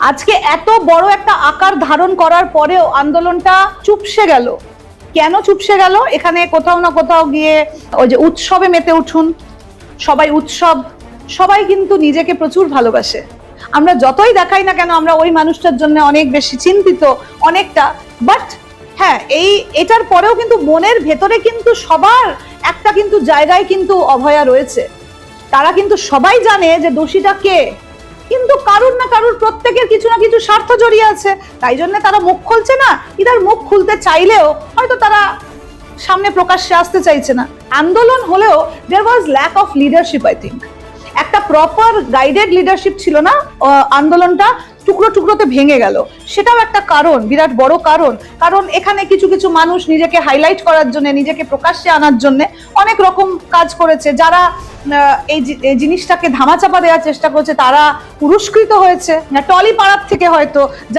আজকে এত বড় একটা আকার ধারণ করার পরেও আন্দোলনটা চুপসে গেল। কেন চুপসে গেল? এখানে কোথাও না কোথাও গিয়ে ওই যে উৎসবে মেতে উঠুন, সবাই উৎসব, সবাই কিন্তু নিজেকে প্রচুর ভালোবাসে। আমরা যতই দেখাই না কেন আমরা ওই মানুষটার জন্য অনেক বেশি চিন্তিত, অনেকটা। বাট হ্যাঁ, এটার পরেও কিন্তু মনের ভেতরে কিন্তু সবার একটা কিন্তু জায়গায় কিন্তু অভয়া রয়েছে। তারা কিন্তু সবাই জানে যে দোষীটা কে, কিন্তু কারুর না কারুর প্রত্যেকের কিছু না কিছু স্বার্থ জড়িয়ে আছে, তাই জন্য তারা মুখ খুলছে না। ইদার মুখ খুলতে চাইলেও হয়তো তারা সামনে প্রকাশ্যে আসতে চাইছে না। আন্দোলন হলেও there was lack of leadership, I think. একটা প্রপার গাইডেড লিডারশিপ ছিল না, আন্দোলনটা টুকরো টুকরোতে ভেঙে গেল। সেটাও একটা কারণ, বিরাট বড় কারণ। কারণ এখানে কিছু কিছু মানুষ নিজেকে হাইলাইট করার জন্য, নিজেকে প্রকাশ্যে আনার জন্য অনেক রকম কাজ করেছে। যারা এই জিনিসটাকে ধামাচাপা দেওয়ার চেষ্টা করেছে তারা পুরস্কৃত হয়েছে, টলি পাড়ার থেকে হয়তো